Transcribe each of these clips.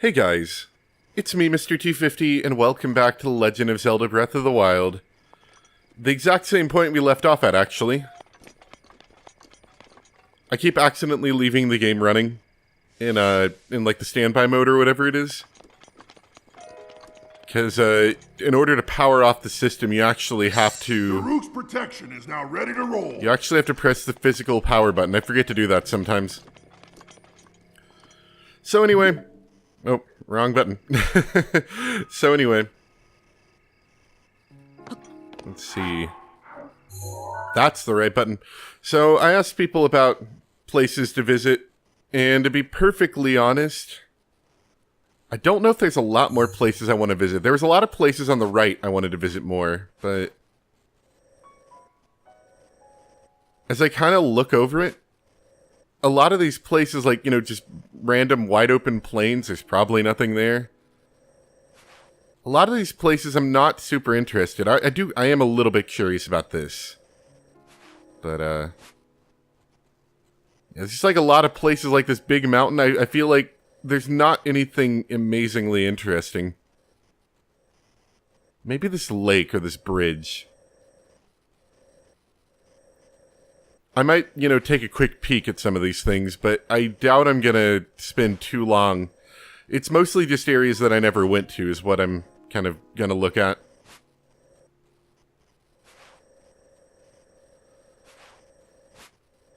Hey guys, it's me, Mr. 250, and welcome back to The Legend of Zelda Breath of the Wild. The exact same point we left off at, actually. I keep accidentally leaving the game running in like the standby mode or whatever it is. Because, in order to power off the system, you actually have to... Daruk's protection is now ready to roll. You actually have to press the physical power button. I forget to do that sometimes. So anyway... Oh, wrong button. So anyway. Let's see. That's the right button. So I asked people about places to visit, and to be perfectly honest, I don't know if there's a lot more places I want to visit. There was a lot of places on the right I wanted to visit more, but as I kind of look over it, a lot of these places, like, you know, just random wide open plains, there's probably nothing there. A lot of these places I'm not super interested. I am a little bit curious about this. But, yeah, it's just like a lot of places like this big mountain. I feel like there's not anything amazingly interesting. Maybe this lake or this bridge. I might, you know, take a quick peek at some of these things, but I doubt I'm gonna spend too long. It's mostly just areas that I never went to is what I'm kind of gonna look at.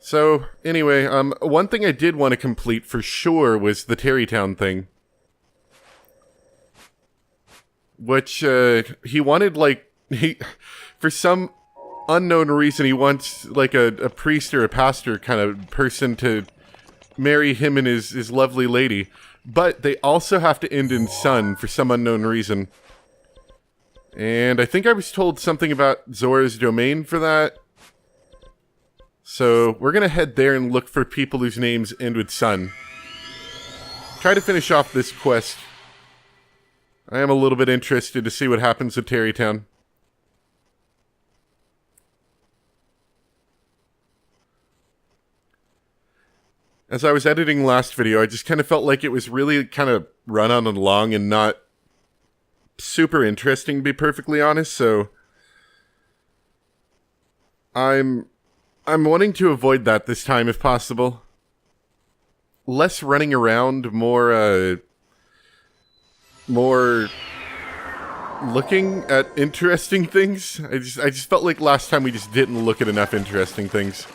So, anyway, one thing I did want to complete for sure was the Tarrey Town thing. Which, he wanted, like, for some unknown reason, he wants, like, a priest or a pastor kind of person to marry him and his lovely lady. But they also have to end in son for some unknown reason. And I think I was told something about Zora's domain for that. So we're going to head there and look for people whose names end with son. Try to finish off this quest. I am a little bit interested to see what happens with Tarrey Town. As I was editing last video, I just kind of felt like it was really kind of run on and long and not super interesting, to be perfectly honest, so I'm wanting to avoid that this time if possible. Less running around, more looking at interesting things. I just felt like last time we just didn't look at enough interesting things.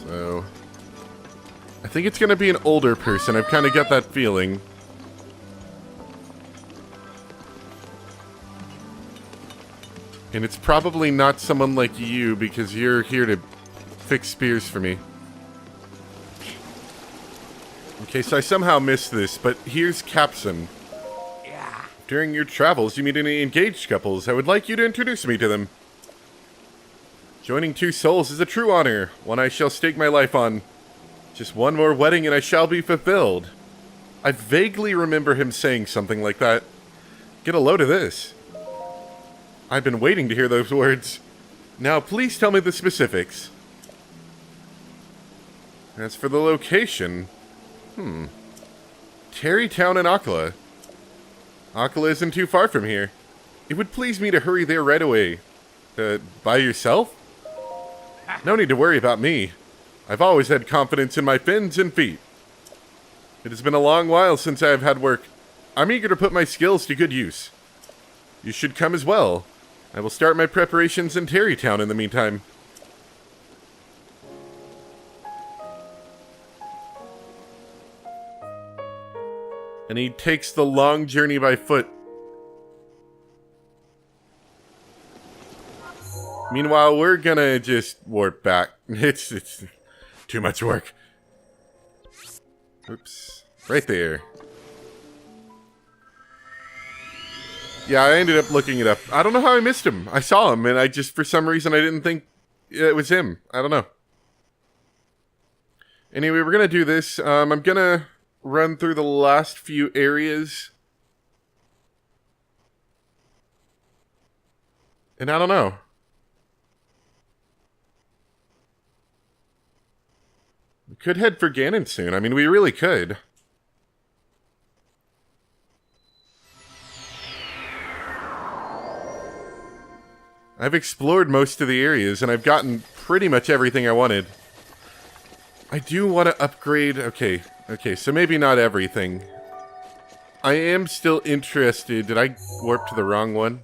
So, I think it's going to be an older person. I've kind of got that feeling. And it's probably not someone like you because you're here to fix spears for me. Okay, so I somehow missed this, but here's Capson. During your travels, you meet any engaged couples. I would like you to introduce me to them. Joining two souls is a true honor, one I shall stake my life on. Just one more wedding and I shall be fulfilled. I vaguely remember him saying something like that. Get a load of this. I've been waiting to hear those words. Now please tell me the specifics. As for the location... Tarrey Town in Akkala. Akkala isn't too far from here. It would please me to hurry there right away. By yourself? No need to worry about me. I've always had confidence in my fins and feet. It has been a long while since I have had work. I'm eager to put my skills to good use. You should come as well. I will start my preparations in Tarrey Town in the meantime. And he takes the long journey by foot. Meanwhile, we're gonna just warp back. It's too much work. Oops. Right there. Yeah, I ended up looking it up. I don't know how I missed him. I saw him, and I just, for some reason, I didn't think it was him. I don't know. Anyway, we're gonna do this. I'm gonna run through the last few areas. And I don't know. We could head for Ganon soon. I mean, we really could. I've explored most of the areas, and I've gotten pretty much everything I wanted. I do want to upgrade... Okay, so maybe not everything. I am still interested... Did I warp to the wrong one?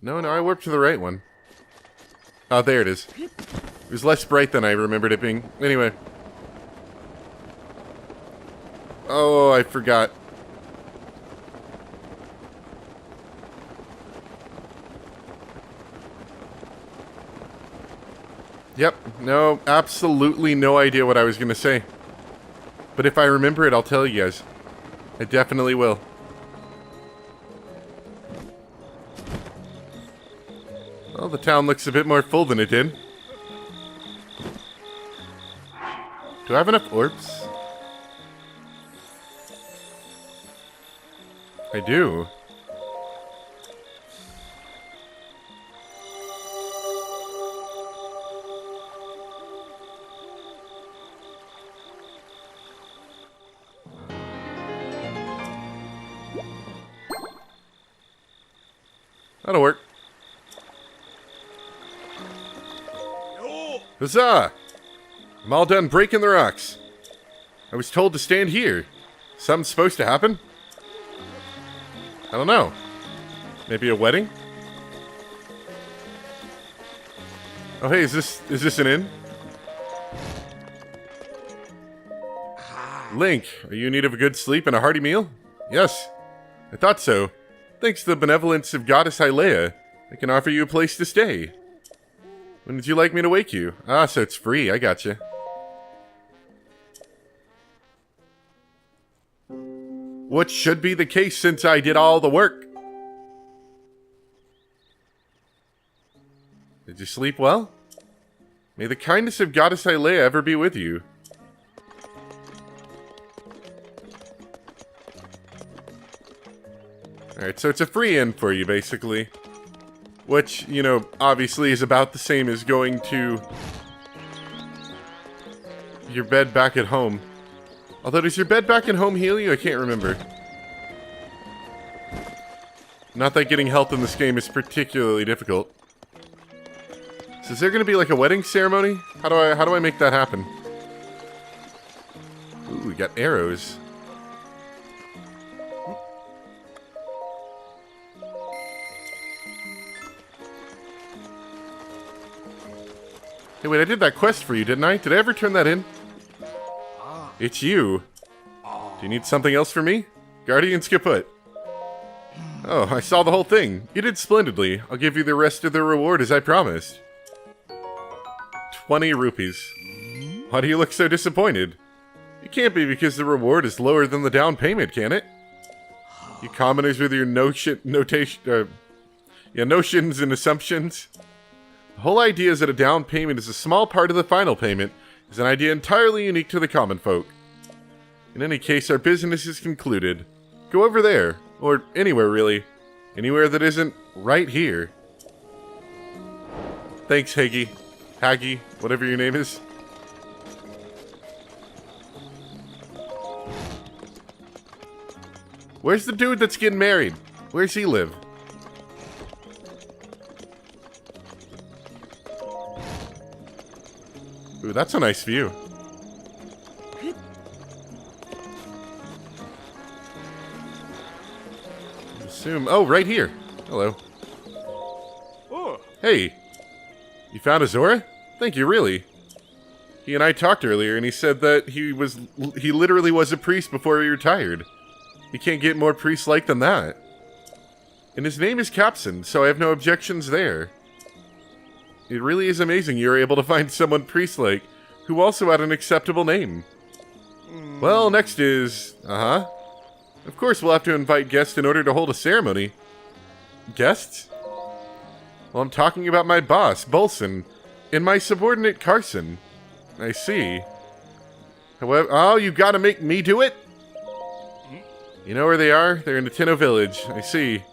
No, I warped to the right one. Oh, there it is. It was less bright than I remembered it being. Anyway. Oh, I forgot. Yep, no, absolutely no idea what I was going to say. But if I remember it, I'll tell you guys. I definitely will. Well, the town looks a bit more full than it did. Do I have enough orbs? I do. That'll work. Huzzah! I'm all done breaking the rocks. I was told to stand here. Something's supposed to happen? I don't know. Maybe a wedding? Oh hey, is this an inn? Link, are you in need of a good sleep and a hearty meal? Yes, I thought so. Thanks to the benevolence of Goddess Hyleia, I can offer you a place to stay. When did you like me to wake you? Ah, so it's free, I gotcha. What should be the case since I did all the work? Did you sleep well? May the kindness of Goddess Hyleia ever be with you. Alright, so it's a free inn for you, basically. Which, you know, obviously is about the same as going to your bed back at home. Although, does your bed back at home heal you? I can't remember. Not that getting health in this game is particularly difficult. So is there going to be like a wedding ceremony? How do I make that happen? Ooh, we got arrows. Hey, wait, I did that quest for you, didn't I? Did I ever turn that in? It's you. Do you need something else from me? Guardians kaput. Oh, I saw the whole thing. You did splendidly. I'll give you the rest of the reward as I promised. 20 rupees. Why do you look so disappointed? It can't be because the reward is lower than the down payment, can it? You commoners with your notions and assumptions. The whole idea is that a down payment is a small part of the final payment is an idea entirely unique to the common folk. In any case, our business is concluded. Go over there, or anywhere really. Anywhere that isn't right here. Thanks, Haggy. Haggy, whatever your name is. Where's the dude that's getting married? Where's he live? Ooh, that's a nice view. Assume. Oh, right here. Hello. Oh. Hey. You found Azora? Thank you, really. He and I talked earlier, and he said that he literally was a priest before he retired. You can't get more priest-like than that. And his name is Capson, so I have no objections there. It really is amazing you were able to find someone priest-like who also had an acceptable name. Well, next is... Of course we'll have to invite guests in order to hold a ceremony. Guests? Well, I'm talking about my boss, Bolson, and my subordinate, Carson. I see. However... Oh, you gotta make me do it? You know where they are? They're in the HATENO village. I see.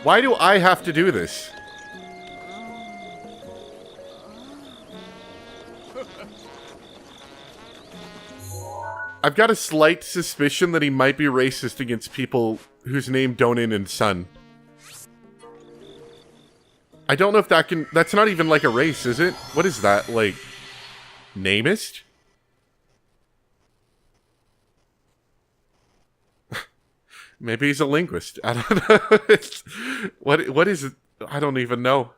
Why do I have to do this? I've got a slight suspicion that he might be racist against people whose name don't end in son. I don't know if that can... That's not even like a race, is it? What is that? Like, namist? Maybe he's a linguist. I don't know. What is it? I don't even know.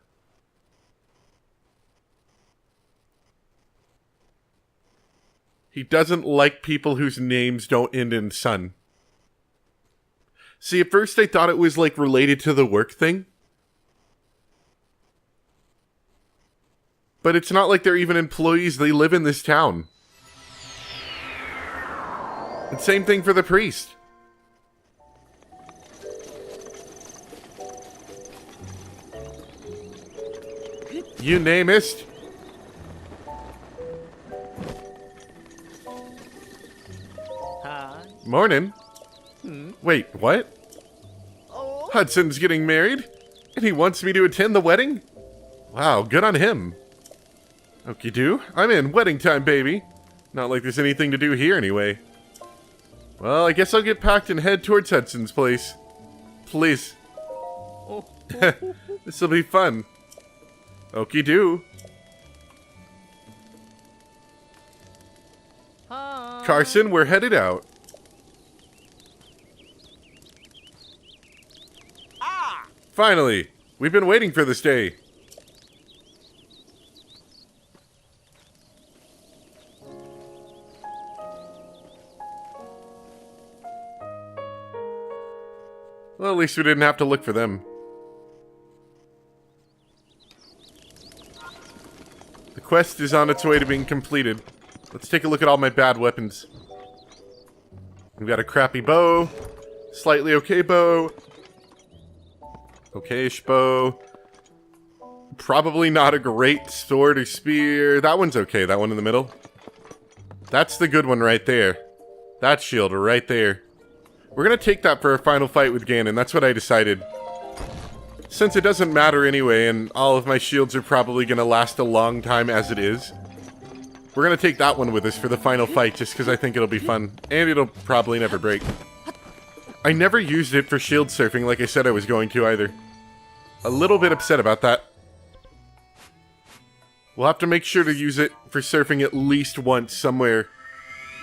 He doesn't like people whose names don't end in son. See, at first I thought it was like related to the work thing. But it's not like they're even employees. They live in this town. And same thing for the priest. You namist. Hi. Morning. Wait, what? Oh. Hudson's getting married? And he wants me to attend the wedding? Wow, good on him. Okie do. I'm in. Wedding time, baby. Not like there's anything to do here anyway. Well, I guess I'll get packed and head towards Hudson's place. Please. Oh. This'll be fun. Okie do. Hi. Carson, we're headed out. Ah. Finally! We've been waiting for this day. Well, at least we didn't have to look for them. The quest is on its way to being completed. Let's take a look at all my bad weapons. We've got a crappy bow, slightly okay bow, okay-ish bow, probably not a great sword or spear. That one's okay, that one in the middle. That's the good one right there. That shield right there. We're gonna take that for our final fight with Ganon, that's what I decided. Since it doesn't matter anyway, and all of my shields are probably gonna last a long time as it is, we're gonna take that one with us for the final fight, just because I think it'll be fun. And it'll probably never break. I never used it for shield surfing like I said I was going to either. A little bit upset about that. We'll have to make sure to use it for surfing at least once somewhere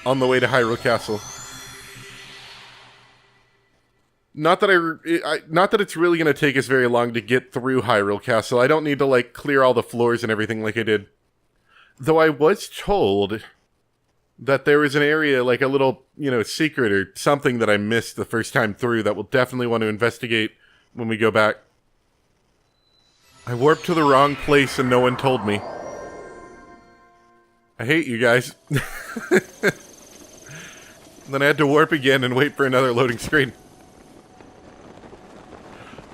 on the way to Hyrule Castle. Not that it's really going to take us very long to get through Hyrule Castle. I don't need to, like, clear all the floors and everything like I did. Though I was told that there was an area, like a little, secret or something that I missed the first time through that we'll definitely want to investigate when we go back. I warped to the wrong place and no one told me. I hate you guys. Then I had to warp again and wait for another loading screen.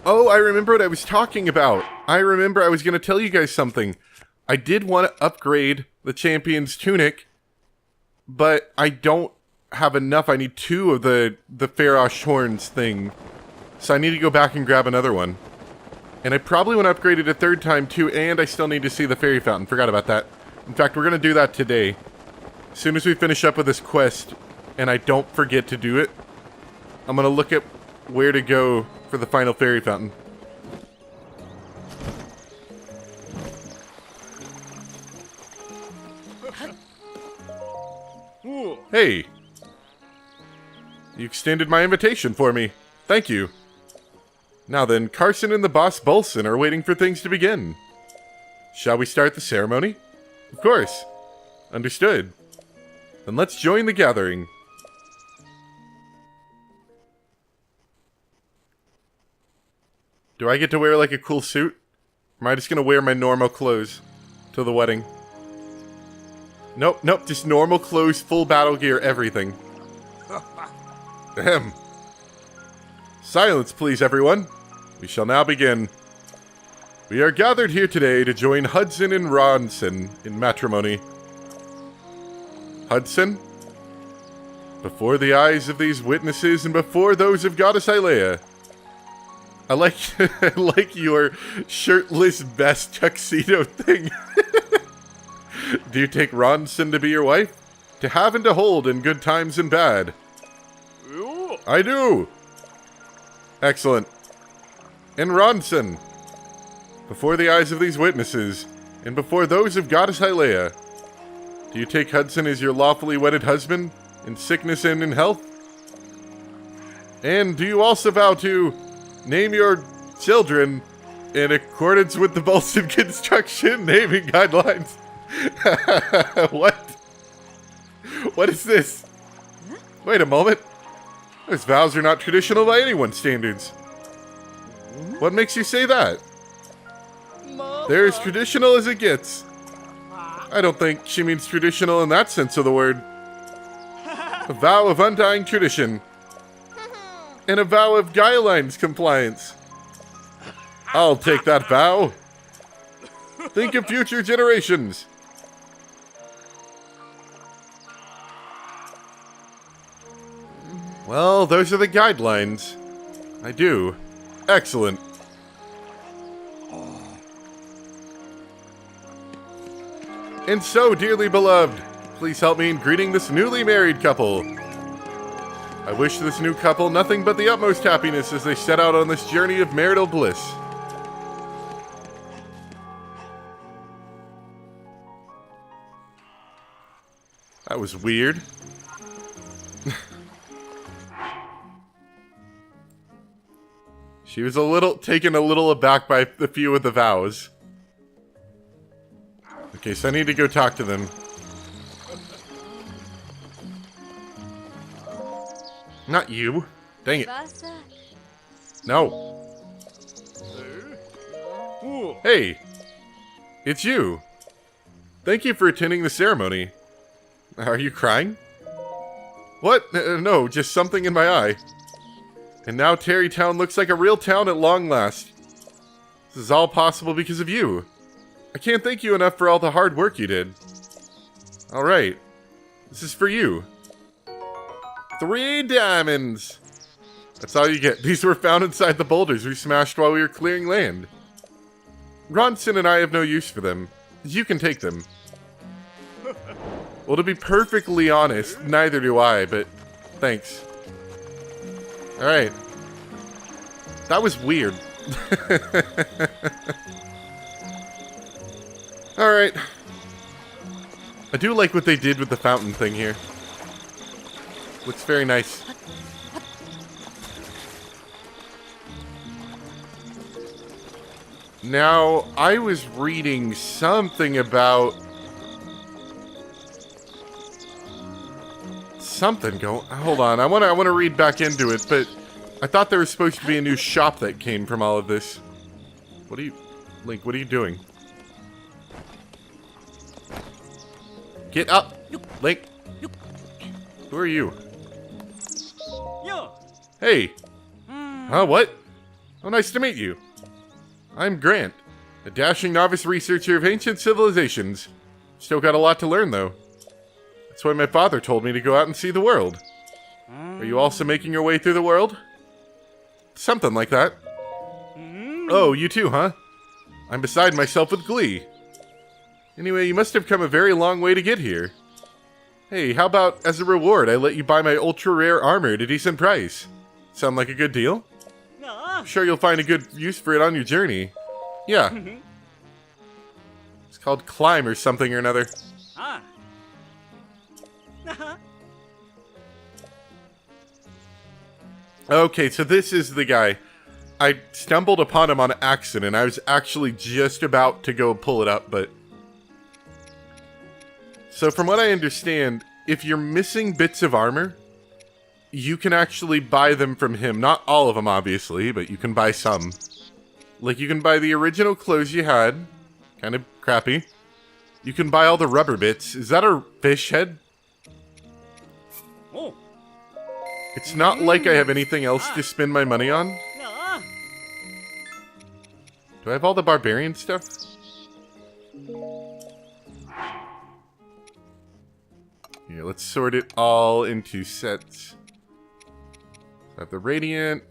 Oh, I remember what I was talking about. I remember I was going to tell you guys something. I did want to upgrade the champion's tunic, but I don't have enough. I need 2 of the Farosh horns thing. So I need to go back and grab another one. And I probably want to upgrade it a 3rd time too, and I still need to see the fairy fountain. Forgot about that. In fact, we're going to do that today. As soon as we finish up with this quest, and I don't forget to do it, I'm going to look at where to go for the final fairy fountain. Ooh. Hey! You extended my invitation for me. Thank you. Now then, Carson and the boss Bolson are waiting for things to begin. Shall we start the ceremony? Of course. Understood. Then let's join the gathering. Do I get to wear, like, a cool suit? Or am I just gonna wear my normal clothes to the wedding? Nope, just normal clothes, full battle gear, everything. Ahem. Silence, please, everyone. We shall now begin. We are gathered here today to join Hudson and Ronson in matrimony. Hudson, before the eyes of these witnesses and before those of Goddess Ilea, I like your shirtless vest tuxedo thing. Do you take Ronson to be your wife? To have and to hold in good times and bad. Ooh. I do. Excellent. And Ronson, before the eyes of these witnesses, and before those of Goddess Hyleia, do you take Hudson as your lawfully wedded husband, in sickness and in health? And do you also vow to name your children in accordance with the Bolson construction naming guidelines? What? What is this? Wait a moment. Those vows are not traditional by anyone's standards. What makes you say that? They're as traditional as it gets. I don't think she means traditional in that sense of the word. A vow of undying tradition. And a vow of guidelines compliance. I'll take that vow. Think of future generations. Well, those are the guidelines. I do. Excellent. And so, dearly beloved, please help me in greeting this newly married couple. I wish this new couple nothing but the utmost happiness as they set out on this journey of marital bliss. That was weird. She was taken a little aback by a few of the vows. Okay, so I need to go talk to them. Not you. Dang it. No. Ooh. Hey. It's you. Thank you for attending the ceremony. Are you crying? What? No, just something in my eye. And now Tarrytown looks like a real town at long last. This is all possible because of you. I can't thank you enough for all the hard work you did. Alright. This is for you. 3 diamonds! That's all you get. These were found inside the boulders we smashed while we were clearing land. Ronson and I have no use for them. You can take them. Well, to be perfectly honest, neither do I, but thanks. Alright. That was weird. Alright. I do like what they did with the fountain thing here. Looks very nice. Now, I was reading something about... something going... Hold on, I want to read back into it, but I thought there was supposed to be a new shop that came from all of this. What are you... Link, what are you doing? Get up! Link! Who are you? Yeah. Hey! Huh, what? Oh, nice to meet you. I'm Grant, a dashing novice researcher of ancient civilizations. Still got a lot to learn, though. That's why my father told me to go out and see the world. Are you also making your way through the world? Something like that. Oh, you too, huh? I'm beside myself with glee. Anyway, you must have come a very long way to get here. Hey, how about, as a reward, I let you buy my ultra-rare armor at a decent price? Sound like a good deal? I'm sure you'll find a good use for it on your journey. Yeah. It's called Climb or something or another. Ah. Okay, so this is the guy. I stumbled upon him on accident. I was actually just about to go pull it up, but... So from what I understand, if you're missing bits of armor, you can actually buy them from him. Not all of them, obviously, but you can buy some. Like, you can buy the original clothes you had. Kind of crappy. You can buy all the rubber bits. Is that a fish head? Oh. It's not like I have anything else to spend my money on. Yeah. Do I have all the barbarian stuff? Here, let's sort it all into sets. I have the Radiant.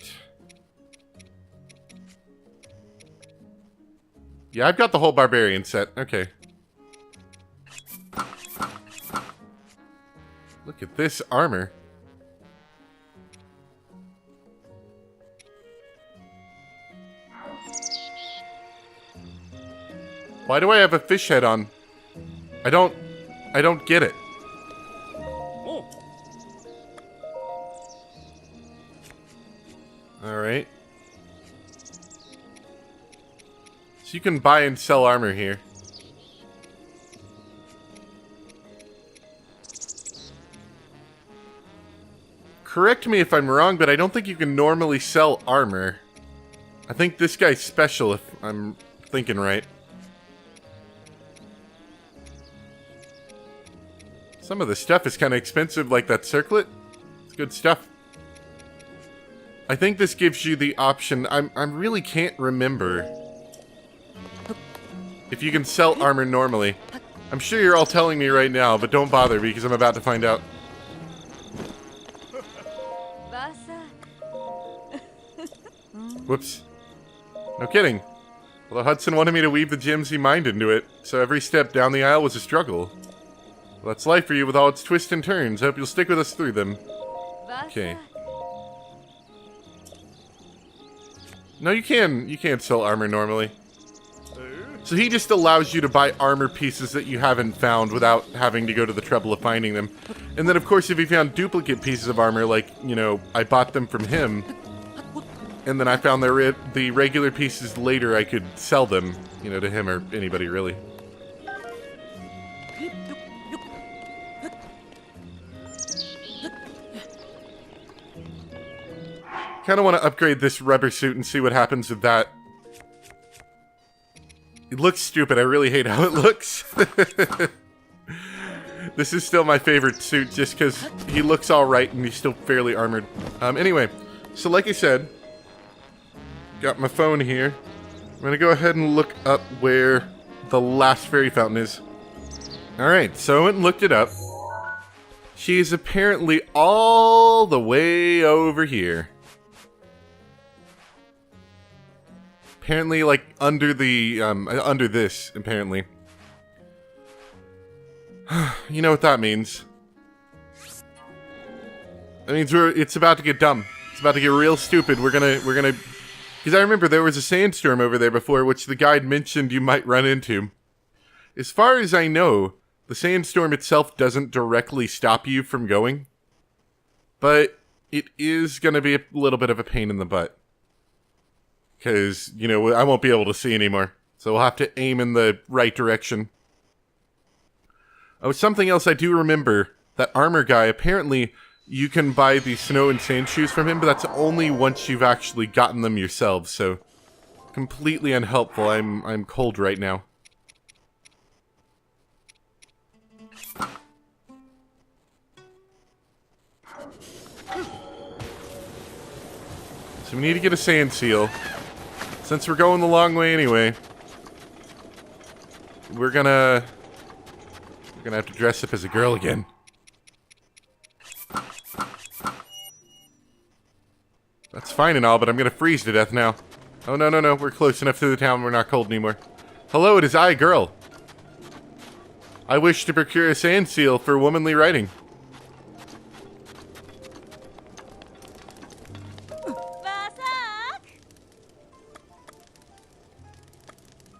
Yeah, I've got the whole Barbarian set. Okay. Look at this armor. Why do I have a fish head on? I don't get it. Oh. Alright. So you can buy and sell armor here. Correct me if I'm wrong, but I don't think you can normally sell armor. I think this guy's special, if I'm thinking right. Some of the stuff is kind of expensive, like that circlet. It's good stuff. I think this gives you the option. I really can't remember if you can sell armor normally. I'm sure you're all telling me right now, but don't bother because I'm about to find out. Whoops. No kidding. Although Hudson wanted me to weave the gems he mined into it, so every step down the aisle was a struggle. Well, that's life for you with all its twists and turns. Hope you'll stick with us through them. Okay. No, you can't sell armor normally. So he just allows you to buy armor pieces that you haven't found without having to go to the trouble of finding them. And then, of course, if you found duplicate pieces of armor, like, you know, I bought them from him, and then I found the regular pieces later, I could sell them, you know, to him or anybody, really. Kind of want to upgrade this rubber suit and see what happens with that. It looks stupid. I really hate how it looks. This is still my favorite suit just because he looks alright and he's still fairly armored. Anyway, so like I said, got my phone here. I'm going to go ahead and look up where the last fairy fountain is. Alright, so I went and looked it up. She is apparently all the way over here. Apparently, like, under the, under this, apparently. You know what that means. That means it's about to get dumb. It's about to get real stupid. We're gonna, because I remember there was a sandstorm over there before, which the guide mentioned you might run into. As far as I know, the sandstorm itself doesn't directly stop you from going. But it is gonna be a little bit of a pain in the butt. Because, you know, I won't be able to see anymore. So we'll have to aim in the right direction. Oh, something else I do remember. That armor guy, apparently you can buy the snow and sand shoes from him, but that's only once you've actually gotten them yourselves. So, completely unhelpful. I'm cold right now. So we need to get a sand seal. Since we're going the long way anyway, we're gonna have to dress up as a girl again. That's fine and all, but I'm gonna freeze to death now. Oh, no, no, no. We're close enough to the town. We're not cold anymore. Hello, it is I, girl. I wish to procure a sand seal for womanly writing.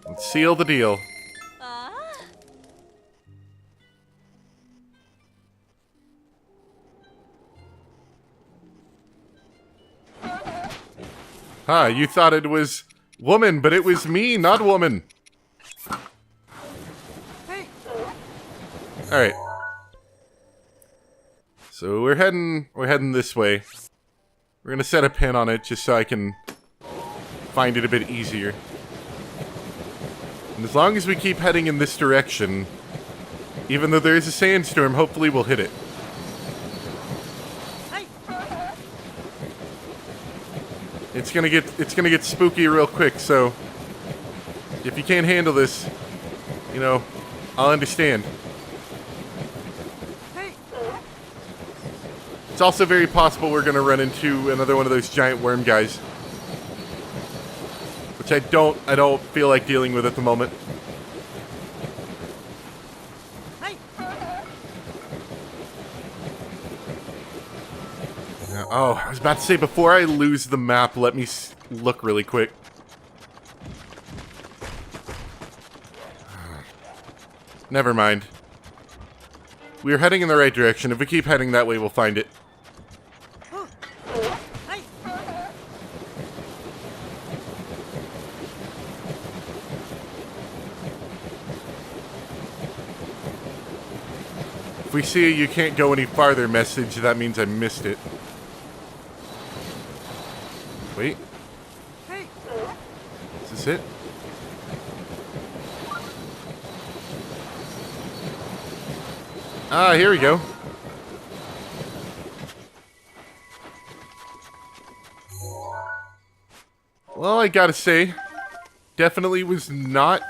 Let's seal the deal. Huh, you thought it was woman, but it was me, not woman. Alright. So we're heading this way. We're gonna set a pin on it just so I can find it a bit easier. And as long as we keep heading in this direction, even though there is a sandstorm, hopefully we'll hit it. It's gonna get spooky real quick, so if you can't handle this, you know, I'll understand. It's also very possible we're gonna run into another one of those giant worm guys, which I don't feel like dealing with at the moment. Oh, I was about to say, before I lose the map, let me look really quick. Never mind. We're heading in the right direction. If we keep heading that way, we'll find it. If we see a "you can't go any farther" message, that means I missed it. Wait. Is this it? Ah, here we go. Well, I gotta say, definitely was not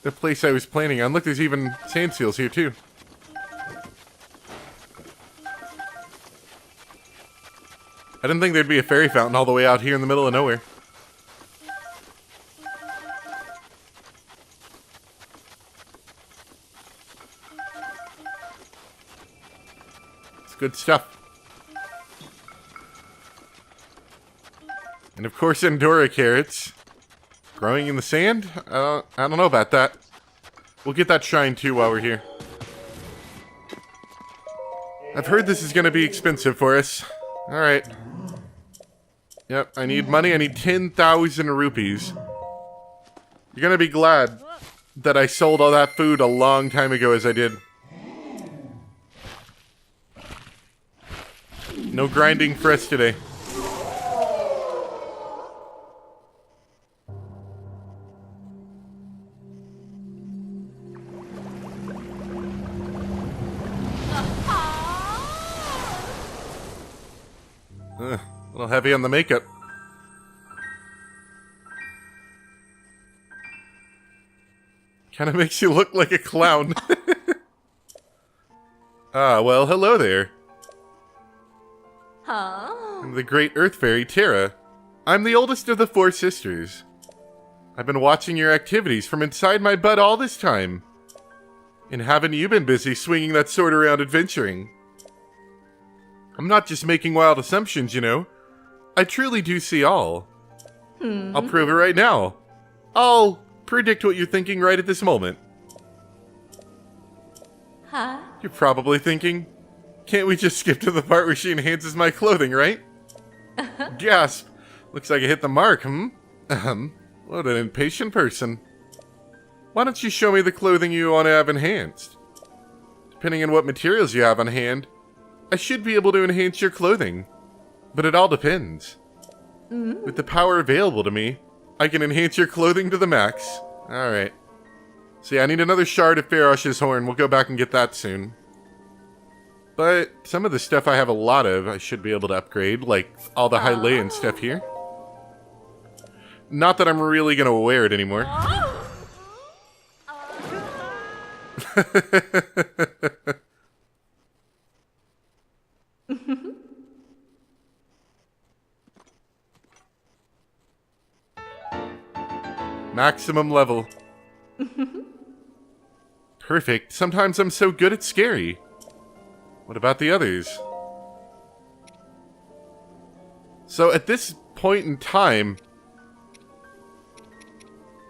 the place I was planning on. Look, there's even sand seals here, too. I didn't think there'd be a fairy fountain all the way out here in the middle of nowhere. It's good stuff. And of course, Endora carrots. Growing in the sand? I don't know about that. We'll get that shrine too while we're here. I've heard this is going to be expensive for us. Alright. Yep, I need money. I need 10,000 rupees. You're going to be glad that I sold all that food a long time ago as I did. No grinding for us today. A little heavy on the makeup. Kind of makes you look like a clown. Ah, well, hello there. I'm the great Earth Fairy, Terra. I'm the oldest of the 4 sisters. I've been watching your activities from inside my butt all this time. And haven't you been busy swinging that sword around adventuring? I'm not just making wild assumptions, you know. I truly do see all. I'll prove it right now. I'll predict what you're thinking right at this moment. Huh? You're probably thinking, can't we just skip to the part where she enhances my clothing, right? Gasp. Looks like I hit the mark, What an impatient person. Why don't you show me the clothing you want to have enhanced? Depending on what materials you have on hand, I should be able to enhance your clothing. But it all depends. With the power available to me, I can enhance your clothing to the max. Alright. So yeah, I need another shard of Farosh's horn. We'll go back and get that soon. But some of the stuff I have a lot of, I should be able to upgrade. Like all the Hylian stuff here. Not that I'm really going to wear it anymore. Maximum level. Perfect. Sometimes I'm so good it's scary. What about the others? So at this point in time,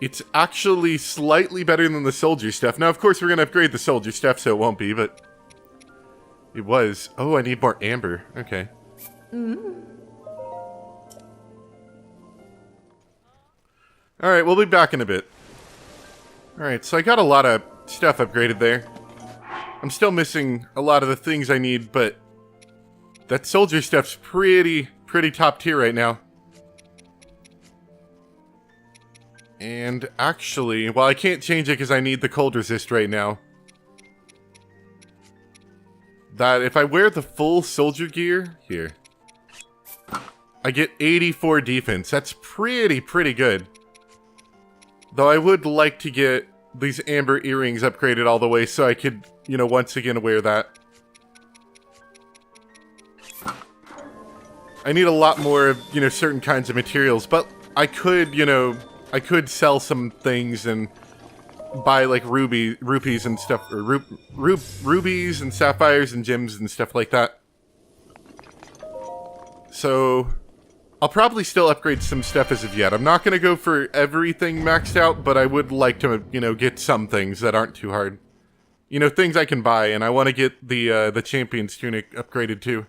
it's actually slightly better than the soldier stuff. Now, of course, we're going to upgrade the soldier stuff, so it won't be, but it was. Oh, I need more amber. Okay. Alright, we'll be back in a bit. Alright, so I got a lot of stuff upgraded there. I'm still missing a lot of the things I need, but that soldier stuff's pretty top tier right now. And actually, well, I can't change it because I need the cold resist right now. That if I wear the full soldier gear, here, I get 84 defense. That's pretty good. Though I would like to get these amber earrings upgraded all the way so I could, you know, once again wear that. I need a lot more of, you know, certain kinds of materials, but I could, you know, I could sell some things and buy like rupees and stuff, or rubies and sapphires and gems and stuff like that. So, I'll probably still upgrade some stuff as of yet. I'm not going to go for everything maxed out, but I would like to, get some things that aren't too hard. Things I can buy, and I want to get the Champion's Tunic upgraded too.